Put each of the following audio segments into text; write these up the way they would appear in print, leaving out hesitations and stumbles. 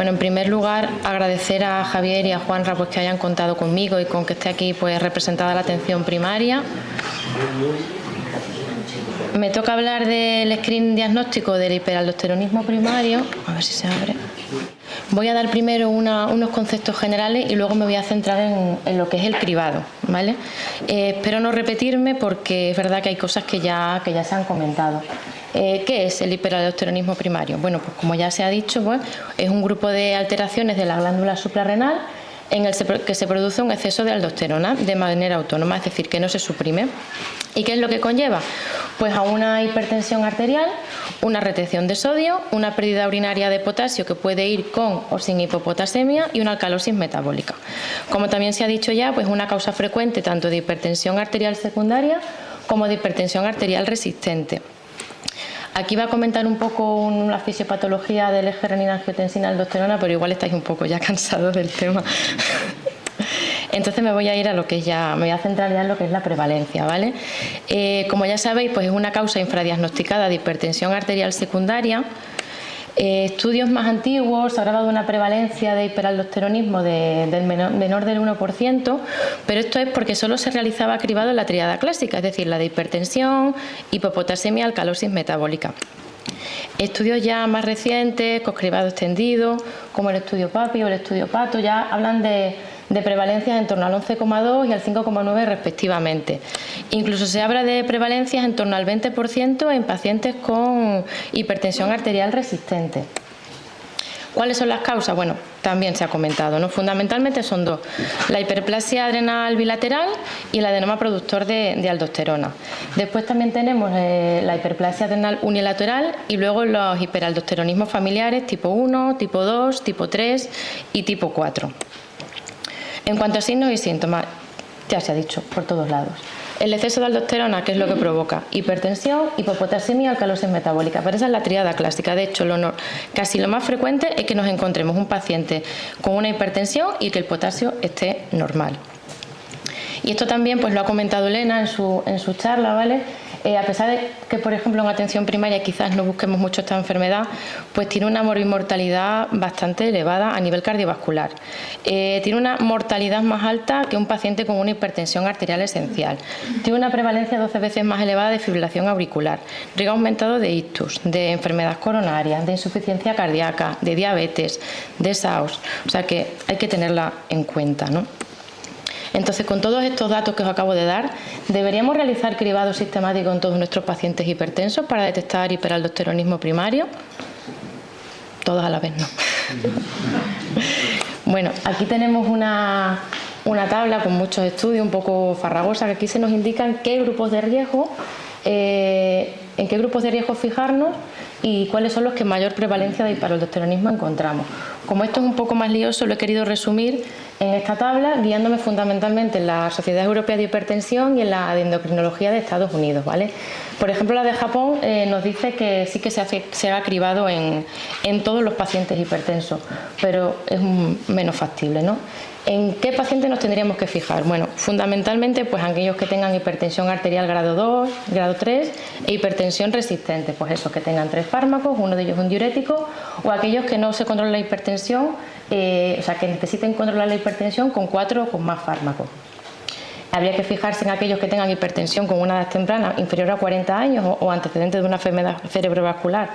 Bueno, en primer lugar, agradecer a Javier y a Juanra pues, que hayan contado conmigo y con que esté aquí pues, representada la atención primaria. Me toca hablar del screening diagnóstico del hiperaldosteronismo primario. A ver si se abre. Voy a dar primero unos conceptos generales y luego me voy a centrar en lo que es el cribado, ¿vale? Espero no repetirme porque es verdad que hay cosas que ya se han comentado. ¿Qué es el hiperaldosteronismo primario? Bueno, pues como ya se ha dicho, pues, es un grupo de alteraciones de la glándula suprarrenal en el que se produce un exceso de aldosterona de manera autónoma, es decir, que no se suprime. ¿Y qué es lo que conlleva? Pues a una hipertensión arterial, una retención de sodio, una pérdida urinaria de potasio que puede ir con o sin hipopotasemia y una alcalosis metabólica. Como también se ha dicho ya, pues una causa frecuente tanto de hipertensión arterial secundaria como de hipertensión arterial resistente. Aquí va a comentar un poco la fisiopatología del eje renina-angiotensina-aldosterona, pero igual estáis un poco ya cansados del tema. Entonces me voy a ir a lo que me voy a centrar ya en lo que es la prevalencia, ¿vale? Como ya sabéis, pues es una causa infradiagnosticada de hipertensión arterial secundaria. Estudios más antiguos han grabado una prevalencia de hiperaldosteronismo del menor del 1%, pero esto es porque solo se realizaba cribado en la tríada clásica, es decir, la de hipertensión, hipopotasemia, alcalosis metabólica. Estudios ya más recientes, con cribado extendido, como el estudio PAPI o el estudio PATO, ya hablan de prevalencias en torno al 11,2 y al 5,9 respectivamente. Incluso se habla de prevalencias en torno al 20% en pacientes con hipertensión arterial resistente. ¿Cuáles son las causas? Bueno, también se ha comentado, ¿no? Fundamentalmente son dos: la hiperplasia adrenal bilateral y el adenoma productor de aldosterona. Después también tenemos la hiperplasia adrenal unilateral y luego los hiperaldosteronismos familiares tipo 1, tipo 2, tipo 3 y tipo 4. En cuanto a signos y síntomas, ya se ha dicho por todos lados. El exceso de aldosterona, ¿qué es lo que provoca? Hipertensión, hipopotasemia, alcalosis metabólica. Pero esa es la tríada clásica. De hecho, casi lo más frecuente es que nos encontremos un paciente con una hipertensión y que el potasio esté normal. Y esto también pues, lo ha comentado Elena en su charla, ¿vale? A pesar de que, por ejemplo, en atención primaria quizás no busquemos mucho esta enfermedad, pues tiene una morbimortalidad bastante elevada a nivel cardiovascular. Tiene una mortalidad más alta que un paciente con una hipertensión arterial esencial. Tiene una prevalencia 12 veces más elevada de fibrilación auricular, riesgo aumentado de ictus, de enfermedad coronaria, de insuficiencia cardíaca, de diabetes, de SAOS. O sea que hay que tenerla en cuenta, ¿no? Entonces, con todos estos datos que os acabo de dar, ¿deberíamos realizar cribado sistemático en todos nuestros pacientes hipertensos para detectar hiperaldosteronismo primario? Todos a la vez no. Bueno, aquí tenemos una tabla con muchos estudios, un poco farragosa, que aquí se nos indican qué grupos de riesgo, en qué grupos de riesgo fijarnos y cuáles son los que mayor prevalencia de hiperaldosteronismo encontramos. Como esto es un poco más lioso, lo he querido resumir en esta tabla, guiándome fundamentalmente en la Sociedad Europea de Hipertensión y en la de Endocrinología de Estados Unidos, ¿vale? Por ejemplo, la de Japón nos dice que sí que se ha cribado en todos los pacientes hipertensos, pero es menos factible, ¿no? ¿En qué pacientes nos tendríamos que fijar? Bueno, fundamentalmente pues aquellos que tengan hipertensión arterial grado 2, grado 3 e hipertensión resistente, pues esos que tengan 3 fármacos, uno de ellos un diurético, o aquellos que no se controla la hipertensión, o sea que necesiten controlar la hipertensión con 4 o con más fármacos. Habría que fijarse en aquellos que tengan hipertensión con una edad temprana inferior a 40 años o antecedentes de una enfermedad cerebrovascular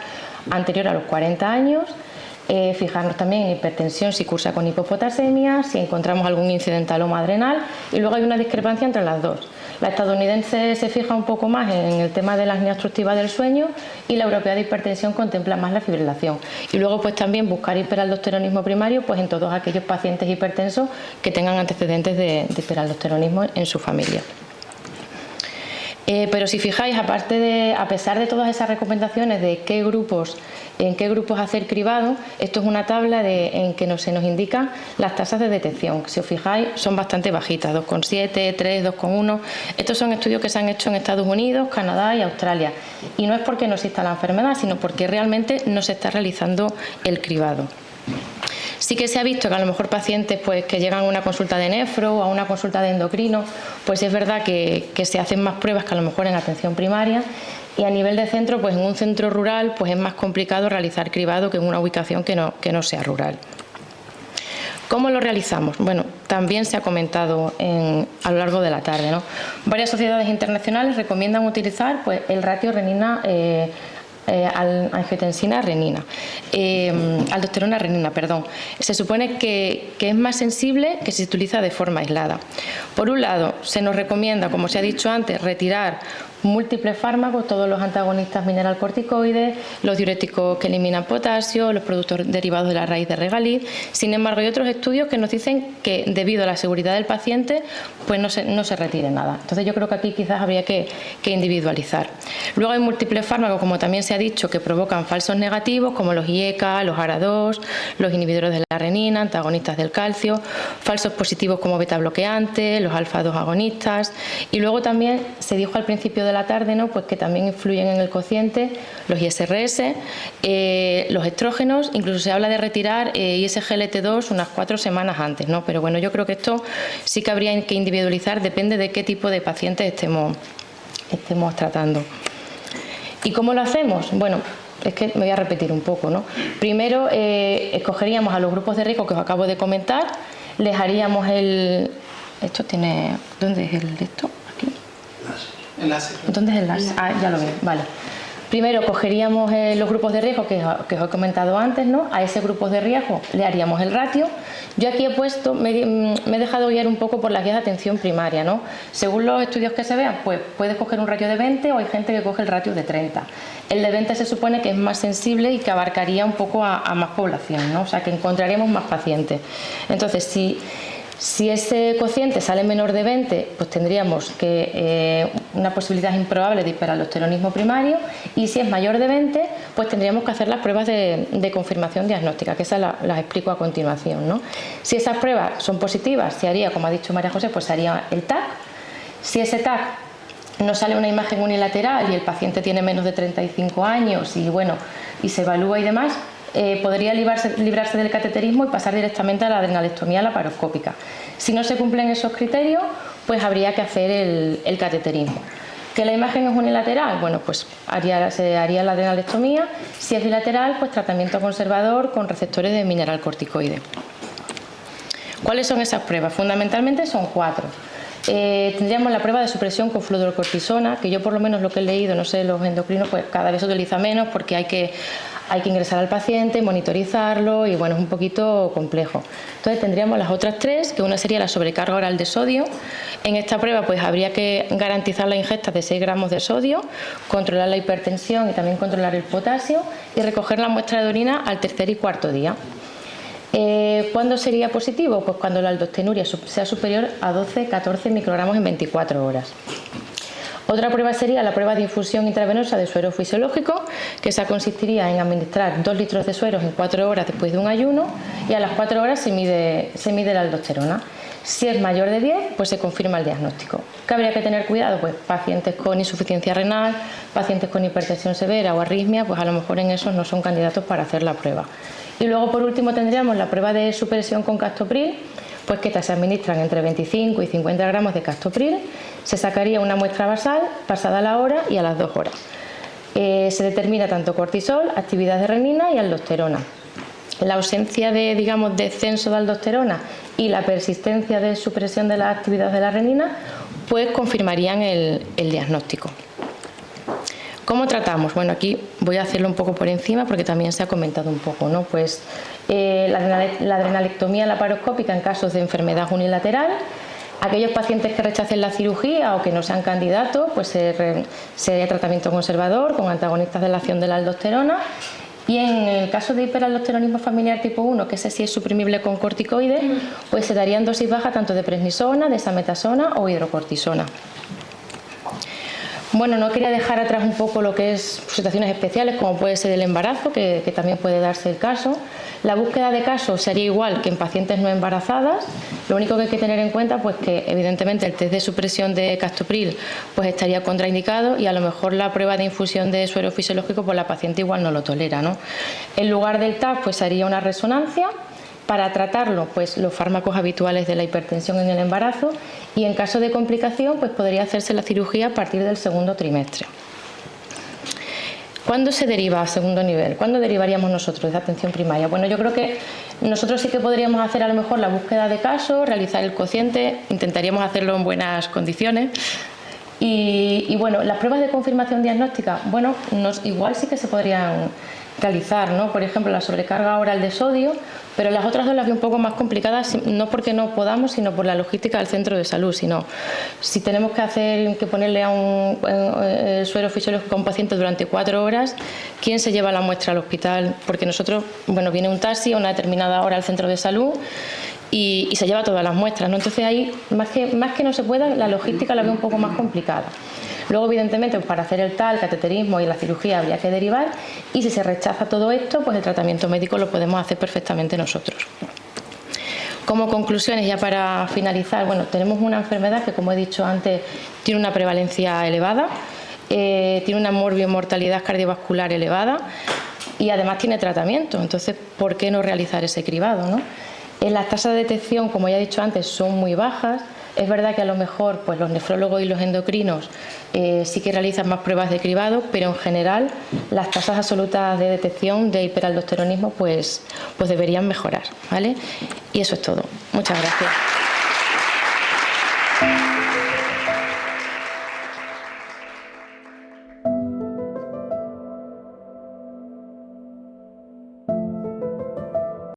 anterior a los 40 años. Fijarnos también en hipertensión si cursa con hipopotasemia, si encontramos algún incidentaloma adrenal, y luego hay una discrepancia entre las dos. La estadounidense se fija un poco más en el tema de la apnea obstructiva del sueño y la europea de hipertensión contempla más la fibrilación. Y luego pues también buscar hiperaldosteronismo primario pues en todos aquellos pacientes hipertensos que tengan antecedentes de hiperaldosteronismo en su familia. Pero si fijáis, a pesar de todas esas recomendaciones de en qué grupos hacer cribado, esto es una tabla en que se nos indican las tasas de detección. Si os fijáis, son bastante bajitas, 2,7, 3, 2,1. Estos son estudios que se han hecho en Estados Unidos, Canadá y Australia. Y no es porque no exista la enfermedad, sino porque realmente no se está realizando el cribado. Sí que se ha visto que a lo mejor pacientes pues, que llegan a una consulta de nefro o a una consulta de endocrino, pues es verdad que se hacen más pruebas que a lo mejor en atención primaria, y a nivel de centro, pues en un centro rural pues es más complicado realizar cribado que en una ubicación que no sea rural. ¿Cómo lo realizamos? Bueno, también se ha comentado a lo largo de la tarde, ¿no? Varias sociedades internacionales recomiendan utilizar pues, el ratio renina angiotensina-renina, aldosterona-renina, perdón. Se supone que es más sensible que si se utiliza de forma aislada. Por un lado, se nos recomienda, como se ha dicho antes, retirar múltiples fármacos, todos los antagonistas mineralcorticoides, los diuréticos que eliminan potasio, los productos derivados de la raíz de regaliz. Sin embargo, hay otros estudios que nos dicen que debido a la seguridad del paciente pues no se retire nada. Entonces yo creo que aquí quizás habría que individualizar. Luego hay múltiples fármacos, como también se ha dicho, que provocan falsos negativos, como los IECA, los ARA2, los inhibidores de la renina, antagonistas del calcio, falsos positivos como beta bloqueantes, los alfa-2 agonistas, y luego también se dijo al principio de la tarde, ¿no? Pues que también influyen en el cociente los ISRS, los estrógenos, incluso se habla de retirar ISGLT2 unas 4 semanas antes, ¿no? Pero bueno, yo creo que esto sí que habría que individualizar, depende de qué tipo de pacientes estemos tratando. ¿Y cómo lo hacemos? Bueno, es que me voy a repetir un poco, ¿no? Primero escogeríamos a los grupos de riesgo que os acabo de comentar, les haríamos esto tiene, ¿dónde es el de esto? Aquí. Enlace. ¿Dónde es el enlace? Ah, ya lo veo, vale. Primero cogeríamos los grupos de riesgo que os he comentado antes, ¿no? A ese grupo de riesgo le haríamos el ratio. Yo aquí he puesto, me he dejado guiar un poco por las guías de atención primaria, ¿no? Según los estudios que se vean, pues puedes coger un ratio de 20 o hay gente que coge el ratio de 30. El de 20 se supone que es más sensible y que abarcaría un poco a más población, ¿no? O sea, que encontraremos más pacientes. Entonces, si ese cociente sale menor de 20, pues tendríamos que una posibilidad improbable de hiperaldosteronismo primario, y si es mayor de 20, pues tendríamos que hacer las pruebas de confirmación diagnóstica, que esas las explico a continuación, ¿no? Si esas pruebas son positivas, se haría, como ha dicho María José, pues se haría el TAC. Si ese TAC no sale una imagen unilateral y el paciente tiene menos de 35 años y bueno, y se evalúa y demás, podría librarse del cateterismo y pasar directamente a la adrenalectomía laparoscópica. Si no se cumplen esos criterios, pues habría que hacer el cateterismo. ¿Que la imagen es unilateral? Bueno, pues se haría la adrenalectomía. Si es bilateral, pues tratamiento conservador con receptores de mineralcorticoide. ¿Cuáles son esas pruebas? Fundamentalmente son 4. Tendríamos la prueba de supresión con fluorocortisona, que yo por lo menos lo que he leído, no sé, los endocrinos, pues cada vez se utiliza menos porque hay que ingresar al paciente, monitorizarlo y bueno, es un poquito complejo. Entonces tendríamos las otras 3, que una sería la sobrecarga oral de sodio. En esta prueba pues habría que garantizar la ingesta de 6 gramos de sodio, controlar la hipertensión y también controlar el potasio y recoger la muestra de orina al 3er y 4.er día. ¿Cuándo sería positivo? Pues cuando la aldostenuria sea superior a 12-14 microgramos en 24 horas. Otra prueba sería la prueba de infusión intravenosa de suero fisiológico, que esa consistiría en administrar 2 litros de sueros en 4 horas después de un ayuno, y a las 4 horas se mide la aldosterona. Si es mayor de 10, pues se confirma el diagnóstico. ¿Qué habría que tener cuidado? Pues pacientes con insuficiencia renal, pacientes con hipertensión severa o arritmia, pues a lo mejor en esos no son candidatos para hacer la prueba. Y luego por último tendríamos la prueba de supresión con captopril, pues que se administran entre 25 y 50 gramos de captopril, se sacaría una muestra basal pasada la hora y a las 2 horas. Se determina tanto cortisol, actividad de renina y aldosterona. La ausencia de descenso de aldosterona y la persistencia de supresión de la actividad de la renina, pues confirmarían el diagnóstico. ¿Cómo tratamos? Bueno, aquí voy a hacerlo un poco por encima porque también se ha comentado un poco, ¿no? Pues la adrenalectomía laparoscópica en casos de enfermedad unilateral. Aquellos pacientes que rechacen la cirugía o que no sean candidatos, pues sería tratamiento conservador con antagonistas de la acción de la aldosterona. Y en el caso de hiperaldosteronismo familiar tipo 1, que ese sí es suprimible con corticoides, pues se darían dosis bajas tanto de prednisona, desametasona o hidrocortisona. Bueno, no quería dejar atrás un poco lo que es situaciones especiales, como puede ser el embarazo, que también puede darse el caso. La búsqueda de casos sería igual que en pacientes no embarazadas. Lo único que hay que tener en cuenta, pues que evidentemente el test de supresión de captopril pues estaría contraindicado y a lo mejor la prueba de infusión de suero fisiológico, pues la paciente igual no lo tolera, ¿no? En lugar del TAC, pues se haría una resonancia Para tratarlo, pues los fármacos habituales de la hipertensión en el embarazo, y en caso de complicación, pues podría hacerse la cirugía a partir del segundo trimestre. ¿Cuándo se deriva a segundo nivel? ¿Cuándo derivaríamos nosotros de atención primaria? Bueno, yo creo que nosotros sí que podríamos hacer a lo mejor la búsqueda de casos, realizar el cociente, intentaríamos hacerlo en buenas condiciones. Y bueno, las pruebas de confirmación diagnóstica, bueno, igual sí que se podrían realizar, ¿no? Por ejemplo, la sobrecarga oral de sodio, pero las otras dos las veo un poco más complicadas, no porque no podamos, sino por la logística del centro de salud, sino si tenemos que ponerle a un suero fisiológico a un paciente durante 4 horas, ¿quién se lleva la muestra al hospital? Porque nosotros, bueno, viene un taxi a una determinada hora al centro de salud y se lleva todas las muestras, ¿no? Entonces ahí, más que no se pueda, la logística la veo un poco más complicada. Luego, evidentemente, para hacer el TAL, cateterismo y la cirugía habría que derivar, y si se rechaza todo esto, pues el tratamiento médico lo podemos hacer perfectamente nosotros. Como conclusiones, ya para finalizar, bueno, tenemos una enfermedad que, como he dicho antes, tiene una prevalencia elevada, tiene una morbimortalidad cardiovascular elevada y además tiene tratamiento. Entonces, ¿por qué no realizar ese cribado, no? Las tasas de detección, como ya he dicho antes, son muy bajas. Es verdad que a lo mejor pues, los nefrólogos y los endocrinos sí que realizan más pruebas de cribado, pero en general las tasas absolutas de detección de hiperaldosteronismo pues deberían mejorar, ¿vale? Y eso es todo. Muchas gracias.